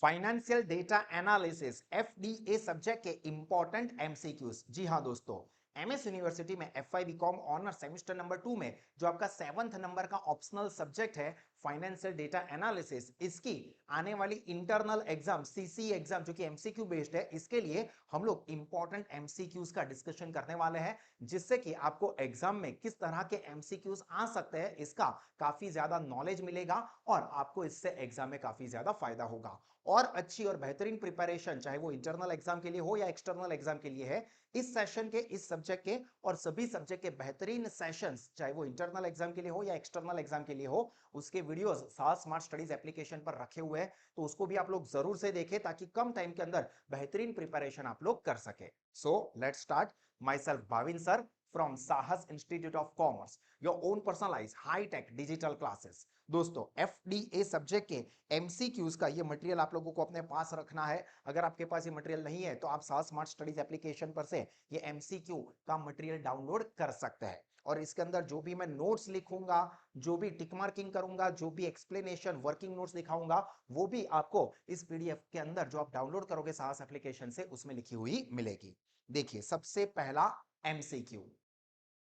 Financial data analysis FDA subject के important MCQs. जी हाँ दोस्तों, एमएस यूनिवर्सिटी में FY BCom honour semester number 2 में जो आपका 7th नंबर का ऑप्शनल सब्जेक्ट है फाइनेंशियल डेटा एनालिसिस, इसकी आने वाली इंटरनल एग्जाम सीसी एग्जाम जो कि एमसीक्यू बेस्ड है, इसके लिए हम लोग इंपॉर्टेंट एमसीक्यूज का डिस्कशन करने वाले हैं, जिससे कि आपको एग्जाम में किस तरह के एमसीक्यूज आ सकते हैं इसका काफी ज्यादा नॉलेज मिलेगा और आपको इससे एग्जाम में काफी ज्यादा फायदा होगा। और अच्छी और बेहतरीन प्रिपरेशन चाहे वो इंटरनल एग्जाम के लिए हो या एक्सटर्नल एग्जाम के लिए है, इस सेशन के, इस सब्जेक्ट के और सभी सब्जेक्ट के बेहतरीन सेशंस चाहे वो इंटरनल एग्जाम के लिए हो या एक्सटर्नल एग्जाम के लिए हो, उसके वीडियोस साल स्मार्ट स्टडीज एप्लीकेशन पर रखे हुए हैं, तो उसको भी आप लोग जरूर से देखें ताकि कम टाइम के अंदर बेहतरीन प्रिपरेशन आप लोग कर सके। So let's start. Myself Bhavin sir from Sahas institute of commerce, your own personalise high tech digital classes. दोस्तों, एफडीए सब्जेक्ट के एमसीक्यूज का ये मटेरियल आप लोगों को अपने पास रखना है। अगर आपके पास ये मटेरियल नहीं है तो आप साल स्मार्ट स्टडीज एप्लीकेशन पर से ये एमसीक्यू का मटेरियल डाउनलोड कर सकते हैं और इसके अंदर जो भी मैं नोट्स लिखूंगा, जो भी टिक मार्किंग करूंगा, जो भी एक्सप्लेनेशन वर्किंग नोट्स दिखाऊंगा, वो भी आपको इस पीडीएफ के अंदर जो आप डाउनलोड करोगे साहस एप्लीकेशन से उसमें लिखी हुई मिलेगी। देखिए, सबसे पहला एमसीक्यू,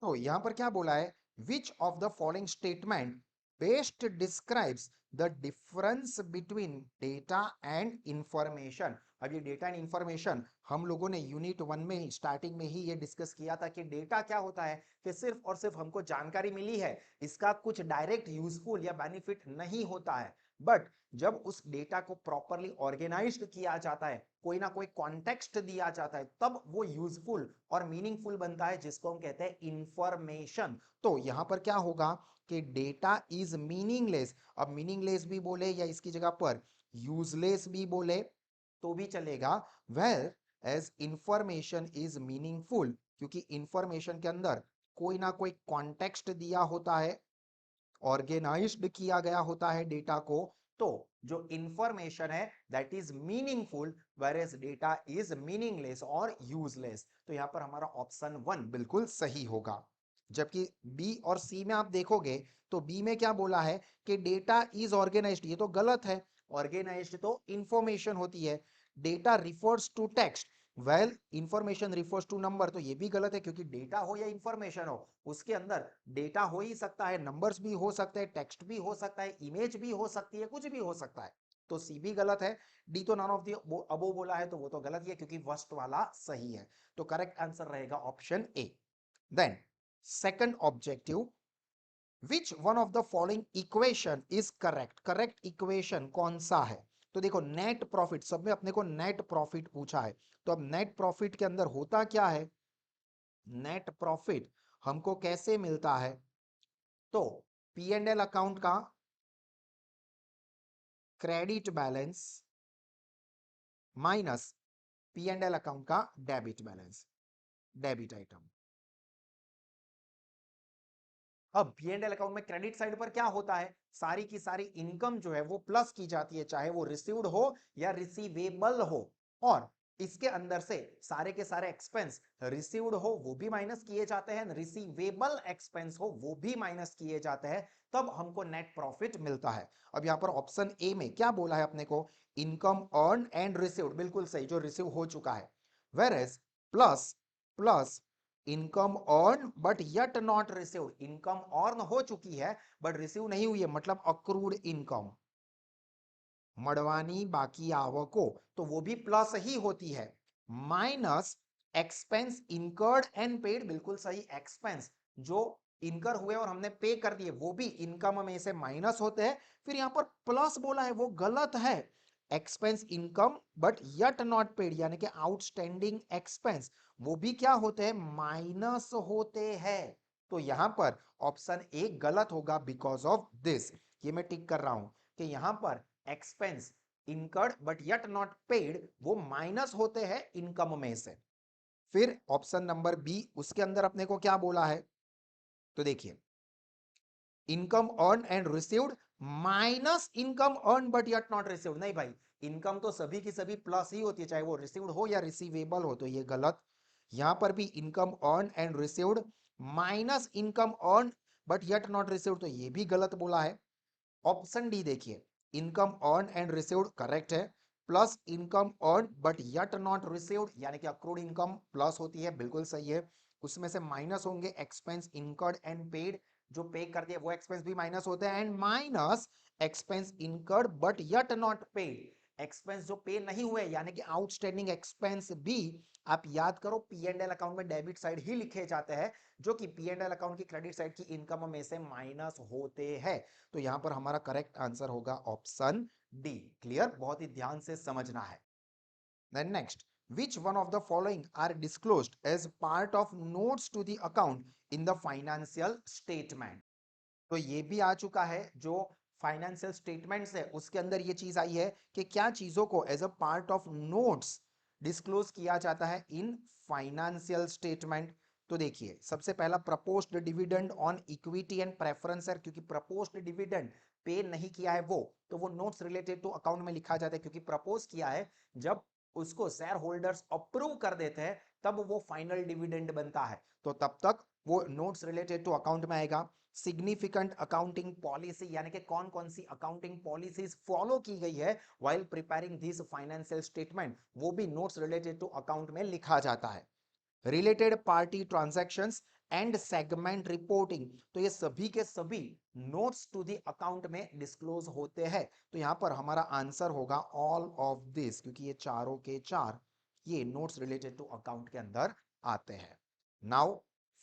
तो यहां पर क्या बोला है, which of the following statement best describes the difference between data and information. अब ये डेटा एंड इंफॉर्मेशन हम लोगों ने यूनिट 1 में स्टार्टिंग में ही ये डिस्कस किया था कि डेटा क्या होता है, कि सिर्फ और सिर्फ हमको जानकारी मिली है, इसका कुछ डायरेक्ट यूजफुल या बेनिफिट नहीं होता है, बट जब उस डेटा को प्रॉपरली ऑर्गेनाइज्ड किया जाता है, कोई ना कोई कॉन्टेक्स्ट दिया जाता है, तब वो यूजफुल और मीनिंगफुल बनता है, जिसको हम कहते हैं इंफॉर्मेशन। तो यहां पर क्या होगा कि डेटा इज मीनिंगलेस। अब मीनिंगलेस भी बोले या इसकी जगह पर यूजलेस भी बोले तो भी चलेगा, whereas information is meaningful, क्योंकि इंफॉर्मेशन के अंदर कोई ना कोई कॉन्टेक्स्ट दिया होता है, ऑर्गेनाइज्ड किया गया होता है डेटा को, तो जो इंफॉर्मेशन है that is meaningful, whereas data is meaningless और यूजलेस। तो यहां पर हमारा ऑप्शन 1 बिल्कुल सही होगा। जबकि बी और सी में आप देखोगे तो बी में क्या बोला है कि डेटा इज ऑर्गेनाइज्ड, ये तो गलत है। ऑर्गेनाइज्ड तो इंफॉर्मेशन होती है। Data refers to text, well information refers to number, तो ये भी गलत है, क्योंकि डेटा हो या इंफॉर्मेशन हो, उसके अंदर डेटा हो ही सकता है, नंबर्स भी हो सकते हैं, टेक्स्ट भी हो सकता है, इमेज भी हो सकती है, कुछ भी हो सकता है। तो सी भी गलत है। डी तो नॉन ऑफ द अबो बोला है तो वो तो गलत ही है, क्योंकि फर्स्ट वाला सही है। तो करेक्ट आंसर रहेगा option A. Then second objective, which one of the following equation is correct. Correct equation कौन सा है? तो देखो, नेट प्रॉफिट, सब में अपने को नेट प्रॉफिट पूछा है, तो अब नेट प्रॉफिट के अंदर होता क्या है, नेट प्रॉफिट हमको कैसे मिलता है, तो पी एंड एल अकाउंट का credit balance minus P and L account का डेबिट बैलेंस, डेबिट आइटम। अब पी एंड एल अकाउंट में क्रेडिट साइड पर क्या होता है, सारी की सारी इनकम जो है वो प्लस की जाती है, चाहे वो रिसीव्ड हो या रिसीवेबल हो, और इसके अंदर से सारे के सारे एक्सपेंस, रिसीव्ड हो वो भी माइनस किए जाते हैं, रिसीवेबल एक्सपेंस हो वो भी माइनस किए जाते हैं, तब हमको नेट प्रॉफिट मिलता है। अब यहां पर ऑप्शन ए में क्या बोला है अपने को, इनकम अर्न एंड रिसीव्ड, बिल्कुल सही, जो रिसीव हो चुका है। Whereas plus plus income earn but yet not received, income earn हो चुकी है बट रिसीव नहीं हुई है, मतलब अक्रूड इनकम, मड़वानी बाकी आवको, तो वो भी प्लस ही होती है। Minus expense incurred and paid, बिल्कुल सही, एक्सपेंस जो इनकर हुए और हमने पे कर दिए वो भी इनकम में से माइनस होते हैं। फिर यहां पर प्लस बोला है वो गलत है, expense income but yet not paid, यानी कि आउटस्टैंडिंग एक्सपेंस वो भी क्या होते हैं, माइनस होते हैं। तो यहां पर ऑप्शन ए गलत होगा बिकॉज ऑफ दिस। ये मैं टिक कर रहा हूं कि यहां पर expense incurred but yet not paid वो माइनस होते हैं इनकम में से। फिर ऑप्शन नंबर बी, उसके अंदर अपने को क्या बोला है, तो देखिए, income earn and received minus income earn but yet not received, नहीं भाई, इनकम तो सभी की सभी प्लस ही होती है, चाहे वो रिसीव्ड हो या रिसीवेबल हो, तो ये गलत। यहां पर भी income earn and received minus income earn but yet not received, तो ये भी गलत बोला है। ऑप्शन डी देखिए, income earn and received correct है, plus income earn but yet not received, यानी कि अक्रूड इनकम प्लस होती है, बिल्कुल सही है। उसमें से माइनस होंगे एक्सपेंस इनकर्ड एंड पेड, जो पे कर दिए वो एक्सपेंस भी माइनस होते हैं, and minus expense incurred but yet not paid, expense जो पे नहीं हुए यानी कि आउटस्टैंडिंग एक्सपेंस भी आप याद करो पी एंड एल अकाउंट में डेबिट साइड ही लिखे जाते हैं, जो कि पी एंड एल अकाउंट की क्रेडिट साइड की इनकम में से माइनस होते हैं। तो यहां पर हमारा करेक्ट आंसर होगा ऑप्शन डी। क्लियर, बहुत ही ध्यान से समझना है। Then next, which one of the following are disclosed as part of notes to the account in the financial statement? तो ये भी आ चुका है, जो फाइनेंशियल स्टेटमेंट्स है उसके अंदर ये चीज आई है कि क्या चीजों को as a part of notes disclose किया जाता है इन फाइनेंशियल स्टेटमेंट। तो देखिए, सबसे पहला proposed dividend on equity and preference, क्योंकि प्रपोज्ड डिविडेंड पे नहीं किया है वो, तो वो नोट्स रिलेटेड टू अकाउंट में लिखा जाता है, क्योंकि प्रपोज किया है जब उसको शेयर होल्डर्स अप्रूव कर देते हैं तब वो फाइनल डिविडेंड बनता है, तो तब तक वो नोट्स रिलेटेड टू अकाउंट में आएगा। सिग्निफिकेंट अकाउंटिंग पॉलिसी, यानी कि कौन कौन सी अकाउंटिंग पॉलिसीज फॉलो की गई है while preparing this financial statement, वो भी नोट्स रिलेटेड टू अकाउंट में लिखा जाता है। Related party transactions and segment reporting, तो ये सभी के सभी नोट्स टू द अकाउंट में डिस्क्लोज होते हैं। तो यहां पर हमारा आंसर होगा ऑल ऑफ दिस, क्योंकि ये चारों के चार ये नोट्स रिलेटेड टू अकाउंट के अंदर आते हैं। नाउ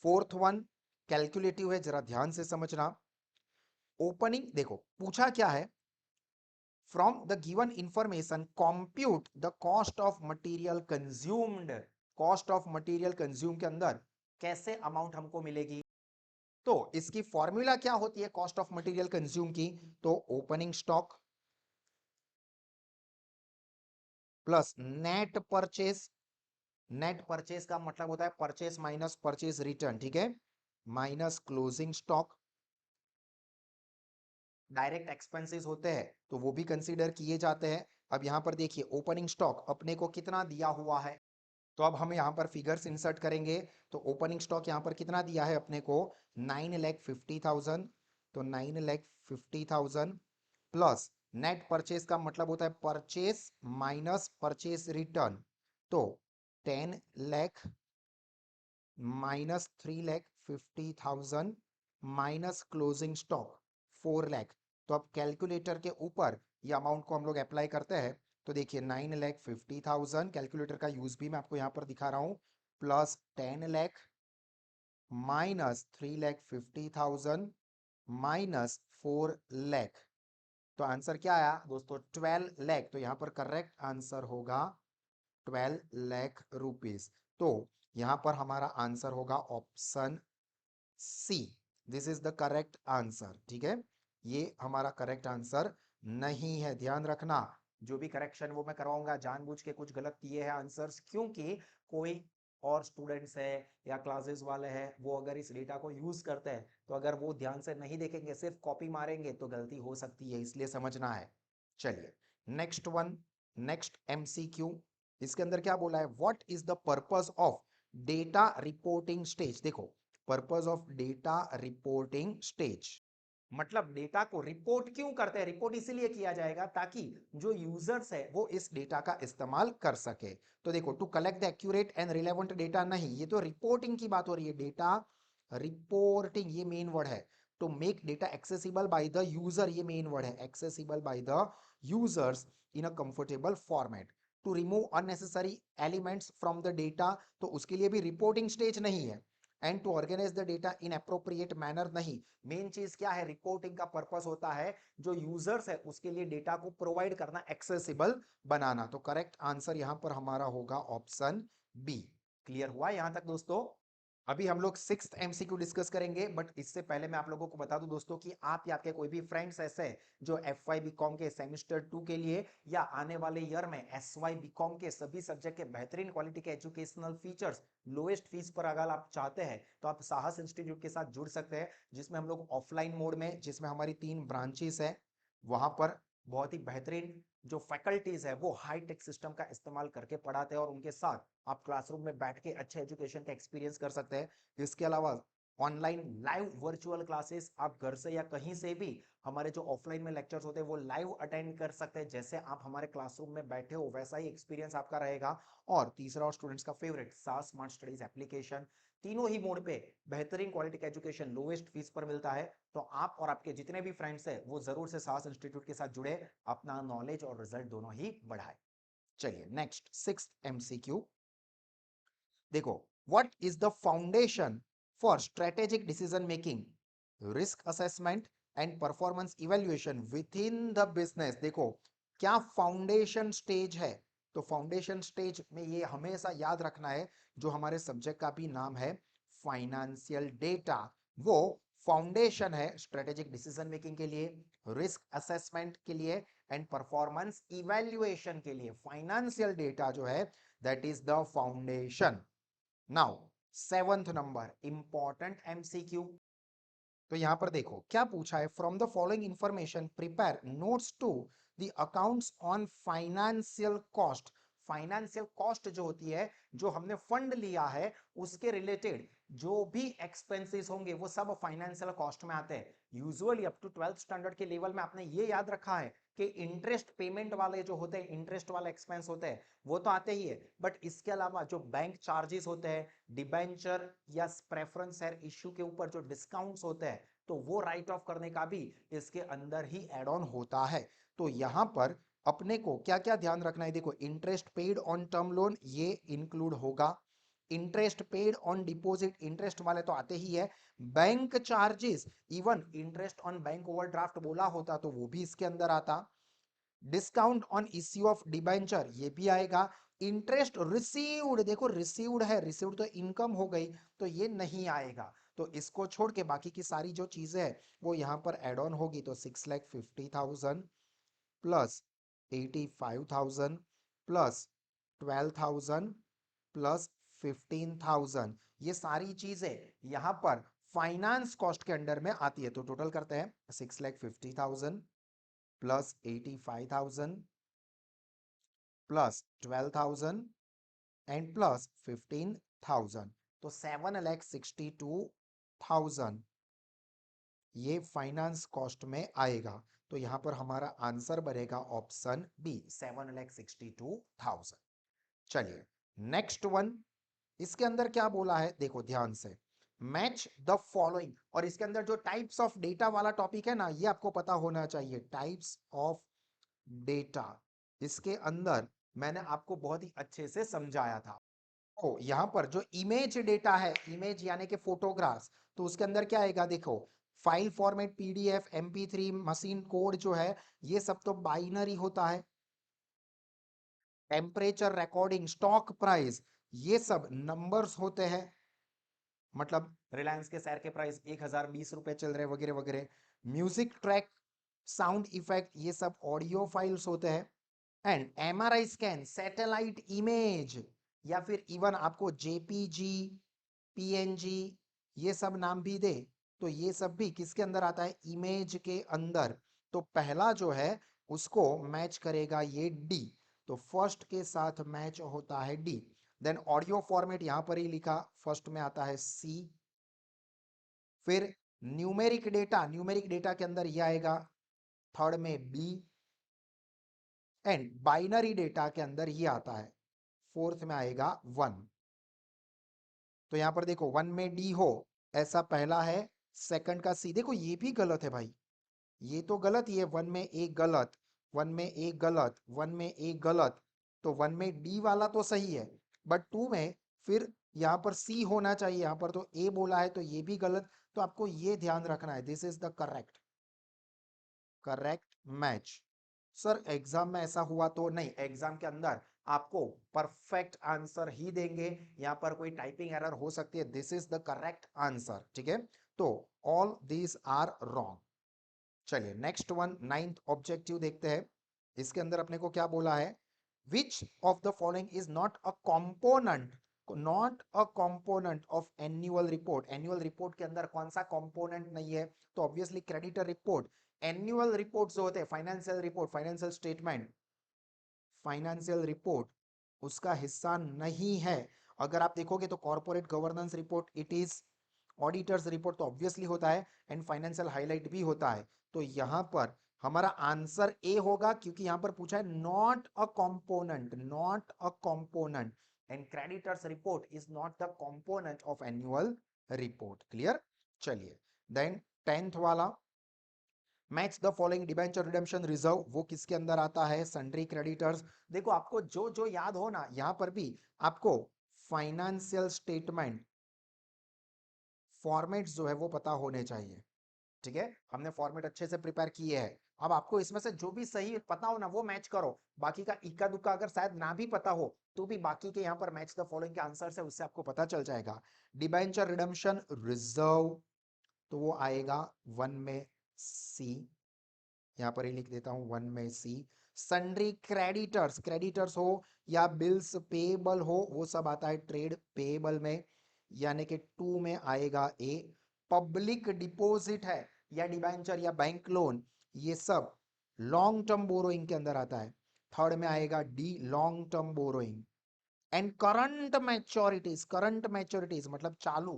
फोर्थ वन कैलकुलेटिव है, जरा ध्यान से समझना। ओपनिंग देखो पूछा क्या है, from the given information compute the cost of material consumed. Cost of material consume के अंदर कैसे अमाउंट हमको मिलेगी, तो इसकी फॉर्मूला क्या होती है कॉस्ट ऑफ मटेरियल कंज्यूम की, तो opening stock plus net purchase. Net purchase का मतलब होता है परचेस माइनस परचेस रिटर्न, ठीक है, minus closing stock. Direct expenses होते हैं तो वो भी कंसीडर किए जाते हैं। अब यहां पर देखिए ओपनिंग स्टॉक अपने को कितना दिया हुआ है, तो अब हम यहां पर फिगर्स इंसर्ट करेंगे। तो ओपनिंग स्टॉक यहां पर कितना दिया है अपने को, 9,50,000, तो 9,50,000 प्लस नेट परचेस का मतलब होता है परचेस माइनस परचेस रिटर्न, तो 10 lakh minus 3,50,000 minus closing stock 4 lakh. तो अब कैलकुलेटर के ऊपर ये अमाउंट को हम लोग अप्लाई करते हैं, तो देखिए 9,50,000, कैलकुलेटर का यूज भी मैं आपको यहाँ पर दिखा रहा हूँ, plus 10 lakh minus 3,50,000 minus 4 lakh. तो आंसर क्या आया दोस्तों, 12 लाख। तो यहाँ पर करेक्ट आंसर होगा 12 लाख रुपीज। तो यहां पर हमारा आंसर होगा option C, this is the correct answer, ठीक है। ये हमारा करेक्ट आंसर नहीं है, ध्यान रखना। जो भी करेक्शन वो मैं करवाऊंगा, जानबूझ के कुछ गलत किए हैं आंसर्स, क्योंकि कोई और स्टूडेंट्स है या क्लासेस वाले हैं वो अगर इस डेटा को यूज करते हैं तो अगर वो ध्यान से नहीं देखेंगे सिर्फ कॉपी मारेंगे तो गलती हो सकती है, इसलिए समझना है। चलिए नेक्स्ट वन, नेक्स्ट एमसीक्यू। इसके अंदर क्या बोला है, what is the purpose of data reporting stage. देखो purpose of data reporting stage मतलब डेटा को रिपोर्ट क्यों करते हैं, रिपोर्ट इसीलिए किया जाएगा ताकि जो यूजर्स है वो इस डेटा का इस्तेमाल कर सके। तो देखो to collect the accurate and relevant data नहीं, ये तो रिपोर्टिंग की बात हो रही है, डेटा रिपोर्टिंग ये मेन वर्ड है। To make data accessible by the user, ये मेन वर्ड है, accessible by the users in a comfortable format. To remove unnecessary elements from the data, तो उसके लिए भी रिपोर्टिंग स्टेज नहीं है। And to organise the data in appropriate manner नहीं, main चीज क्या है, रिपोर्टिंग का पर्पस होता है जो यूजर्स है उसके लिए डेटा को प्रोवाइड करना, एक्सेसिबल बनाना। तो करेक्ट आंसर यहां पर हमारा होगा ऑप्शन बी। क्लियर हुआ यहां तक दोस्तों। अभी हम लोग सिक्स्थ एमसीक्यू डिस्कस करेंगे, बट इससे पहले मैं आप लोगों को बता दूं दोस्तों कि आप या आपके कोई भी फ्रेंड्स ऐसे हैं जो एफ वाई बी कॉम के सेमिस्टर 2 के लिए या आने वाले ईयर में एस वाई बी कॉम के सभी सब्जेक्ट के बेहतरीन क्वालिटी के एजुकेशनल फीचर्स लोएस्ट फीस पर अगर आप चाहते हैं तो आप साहस इंस्टीट्यूट के साथ जुड़ सकते हैं, जिसमें हम लोग ऑफलाइन मोड में, जिसमें हमारी 3 ब्रांचेस है, वहां पर बहुत ही बेहतरीन जो फैकल्टीज है वो हाई टेक सिस्टम का इस्तेमाल करके पढ़ाते हैं और उनके साथ आप क्लासरूम में बैठ के अच्छे एजुकेशन का एक्सपीरियंस कर सकते हैं। इसके अलावा ऑनलाइन लाइव वर्चुअल क्लासेस, आप घर से या कहीं से भी हमारे जो ऑफलाइन में लेक्चर्स होते हैं वो लाइव अटेंड कर सकते हैं, जैसे आप हमारे क्लासरूम में बैठे हो वैसा ही एक्सपीरियंस आपका रहेगा। और तीसरा और स्टूडेंट्स का फेवरेट सास स्मार्ट स्टडीज एप्लीकेशन, तीनों ही मोड पे बेहतरीन क्वालिटी का एजुकेशन लोवेस्ट फीस पर मिलता है। तो आप और आपके जितने भी फ्रेंड्स हैं वो जरूर से सास इंस्टीट्यूट के साथ जुड़े, अपना नॉलेज और रिजल्ट दोनों ही बढ़ाए। चलिए नेक्स्ट सिक्स्थ एमसीक्यू देखो, what is the foundation for strategic decision making, risk assessment and performance evaluation with in the business. देखो क्या फाउंडेशन स्टेज है, तो फाउंडेशन स्टेज में ये हमेशा याद रखना है, जो हमारे सब्जेक्ट का भी नाम है फाइनेंशियल डेटा, वो फाउंडेशन है स्ट्रेटेजिक डिसीजन मेकिंग के लिए, रिस्क असेसमेंट के लिए एंड परफॉर्मेंस इवैल्यूएशन के लिए। फाइनेंशियल डेटा जो है that is the foundation. Now seventh number important MCQ, तो यहां पर देखो क्या पूछा है, from the following information prepare notes to the accounts on financial cost. Financial cost जो होती है, जो हमने फंड लिया है उसके रिलेटेड जो भी एक्सपेंसेस होंगे वो सब फाइनेंशियल कॉस्ट में आते हैं। Usually up to 12th standard के लेवल में आपने ये याद रखा है कि इंटरेस्ट पेमेंट वाले जो होते हैं, इंटरेस्ट वाले एक्सपेंस होते हैं वो तो आते ही है, बट इसके अलावा जो बैंक चार्जेस होते हैं, डिबेंचर या प्रेफरेंस शेयर इश्यू के ऊपर जो डिस्काउंट्स होते हैं, तो वो राइट ऑफ करने का भी इसके अंदर ही एड ऑन होता है। तो यहां पर अपने को क्या क्या ध्यान रखना है, देखो interest paid on term loan ये इंक्लूड होगा, interest paid on deposit interest वाले तो आते ही है, bank charges, even interest on bank overdraft बोला होता तो वो भी इसके अंदर आता, discount on issue of debenture ये भी आएगा, इंटरेस्ट रिसीव्ड, देखो रिसीव्ड है, रिसीव्ड तो इनकम हो गई तो ये नहीं आएगा, तो इसको छोड़ के बाकी की सारी जो चीजें है वो यहां पर एड ऑन होगी। तो 6,50,000 प्लस 85,000 प्लस 12,000 प्लस 15,000, ये सारी चीजें यहां पर फाइनेंस कॉस्ट के अंडर में आती है। तो टोटल करते हैं 6,50,000 प्लस 85,000 प्लस 12,000 एंड प्लस 15,000, तो 7,62,000 ये फाइनेंस कॉस्ट में आएगा। तो यहां पर हमारा आंसर बनेगा ऑप्शन बी 7,62,000। चलिए नेक्स्ट वन, इसके अंदर क्या बोला है देखो ध्यान से, मैच द फॉलोइंग, और इसके अंदर जो टाइप्स ऑफ डेटा वाला टॉपिक है ना ये आपको पता होना चाहिए, टाइप्स ऑफ डेटा, इसके अंदर मैंने आपको बहुत ही अच्छे से समझाया था। तो यहां पर जो इमेज डेटा है, इमेज यानी कि फोटोग्राफ्स, तो उसके अंदर क्या आएगा देखो, file format, PDF, MP3, machine code जो है ये सब तो बाइनरी होता है, टेम्परेचर रिकॉर्डिंग, स्टॉक प्राइस ये सब नंबर्स होते हैं, मतलब रिलायंस के शेयर के प्राइस 1,020 रुपए चल रहे वगैरह वगैरह, म्यूजिक ट्रैक, साउंड इफेक्ट ये सब ऑडियो फाइल्स होते हैं, and MRI scan, satellite image, या फिर इवन आपको जेपीजी, पीएनजी ये सब नाम भी दे तो ये सब भी किसके अंदर आता है, इमेज के अंदर। तो पहला जो है उसको मैच करेगा ये डी, तो फर्स्ट के साथ मैच होता है डी। देन ऑडियो फॉर्मेट यहां पर ही लिखा, फर्स्ट में आता है सी, फिर न्यूमेरिक डेटा के अंदर ये आएगा थर्ड में बी, एंड बाइनरी डेटा के अंदर ये आता है फोर्थ में आएगा वन। तो यहां पर देखो वन में डी हो ऐसा पहला है, सेकंड का सी, देखो ये भी गलत है भाई, ये तो गलत ही है, वन में एक गलत, वन में एक गलत, वन में एक गलत, तो वन में डी वाला तो सही है, बट टू में फिर यहाँ पर सी होना चाहिए, यहाँ पर तो ए बोला है तो ये भी गलत, तो आपको ये ध्यान रखना है, this is the correct correct match. Sir exam में ऐसा हुआ तो नहीं, एग्जाम के अंदर आपको परफेक्ट आंसर ही देंगे, यहां पर कोई टाइपिंग एरर हो सकती है, this is the correct answer, ठीक है, तो ऑल दीज आर रॉन्ग। चलिए नेक्स्ट वन, नाइन्थ ऑब्जेक्टिव देखते हैं, इसके अंदर अपने को क्या बोला है, which of the following is not a component, not a component of annual report, annual report के अंदर कौन सा कॉम्पोनेंट नहीं है, तो obviously creditor report, annual report जो होते हैं, financial report, financial statement, financial report उसका हिस्सा नहीं है। अगर आप देखोगे तो corporate governance report it is auditors report तो ऑब्वियसली होता है, एंड फाइनेंशियल हाईलाइट भी होता है। तो यहां पर हमारा आंसर ए होगा, क्योंकि यहां पर पूछा है not a component, not a component, and creditors report is not the component of annual report. Clear? चलिए देन 10th वाला, match the following debenture redemption reserve, वो किसके अंदर आता है? Sundry creditors. देखो आपको जो जो याद हो ना, यहां पर भी आपको फाइनेंशियल स्टेटमेंट फॉर्मेट्स जो है वो पता होने चाहिए। ठीक है, हमने फॉर्मेट अच्छे से प्रिपेयर किए हैं। अब आपको इसमें से जो भी सही पता हो ना वो मैच करो, बाकी का इक्का दुक्का अगर शायद ना भी पता हो तो भी बाकी के यहाँ पर मैच द फॉलोइंग के आंसर है उससे आपको पता चल जाएगा। डिबेंचर रिडेम्पशन रिजर्व तो वो आएगा 1 में सी, यहां पर ही लिख देता हूं 1 में सी। सन्ड्री क्रेडिटर्स, क्रेडिटर्स हो या बिल्स पेएबल हो, वो सब आता है ट्रेड पेएबल में, यानी कि 2 में आएगा ए। पब्लिक डिपॉजिट है या डिबेंचर या बैंक लोन, ये सब लॉन्ग टर्म बोरोइंग के अंदर आता है। 3rd में आएगा D, long term borrowing. And current मैच्योरिटीज मतलब चालू,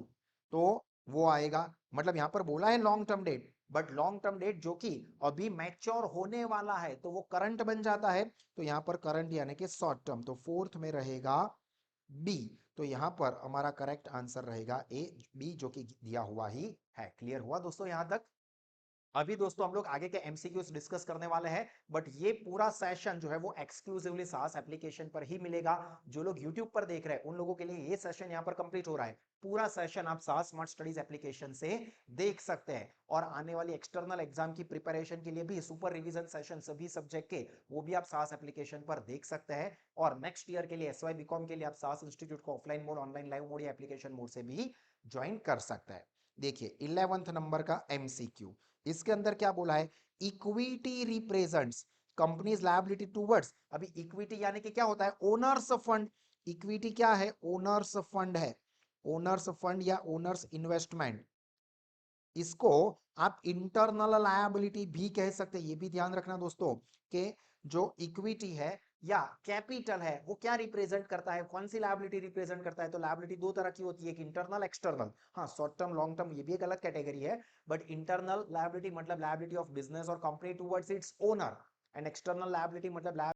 तो वो आएगा, मतलब यहां पर बोला है long term debt, but long term debt जो कि अभी मैच्योर होने वाला है तो वो करंट बन जाता है, तो यहां पर करंट यानी कि शॉर्ट टर्म, तो 4th में रहेगा बी। तो यहां पर हमारा करेक्ट आंसर रहेगा ए, बी जो कि दिया हुआ ही है। क्लियर हुआ दोस्तों यहां तक? अभी दोस्तों हम लोग आगे के एमसीक्यूज डिस्कस करने वाले हैं, बट ये पूरा सेशन जो है वो एक्सक्लूसिवली सास एप्लीकेशन पर ही मिलेगा। जो लोग यूट्यूब पर देख रहे हैं उन लोगों के लिए ये सेशन यहाँ पर कंप्लीट हो रहा है। पूरा सेशन आप सास स्मार्ट स्टडीज एप्लीकेशन से देख सकते हैं, और आने वाली एक्सटर्नल एग्जाम की प्रिपरेशन के लिए भी सुपर रिवीजन सेशन सभी सब्जेक्ट के वो भी आप सास एप्लीकेशन पर देख सकते हैं। और नेक्स्ट ईयर के लिए एसवाई बीकॉम के लिए आप सास इंस्टीट्यूट को offline mode, online live mode या एप्लीकेशन मोड से भी ज्वाइन कर सकते हैं। देखिए 11th नंबर का एमसीक्यू, इसके अंदर क्या बोला है? Equity represents companies liability towards, अभी इक्विटी यानी कि क्या होता है? Owner's fund. इक्विटी क्या है? ओनर्स फंड है, ओनर्स फंड या ओनर्स इन्वेस्टमेंट। इसको आप इंटरनल लायबिलिटी भी कह सकते हैं, ये भी ध्यान रखना दोस्तों कि जो इक्विटी है या कैपिटल है वो क्या रिप्रेजेंट करता है, कौन सी लायबिलिटी रिप्रेजेंट करता है? तो लायबिलिटी दो तरह की होती है, एक इंटरनल, एक्सटर्नल। हाँ, शॉर्ट टर्म, लॉन्ग टर्म ये भी एक अलग कैटेगरी है, बट इंटरनल लायबिलिटी मतलब लायबिलिटी ऑफ बिजनेस और company towards its owner, and external liability मतलब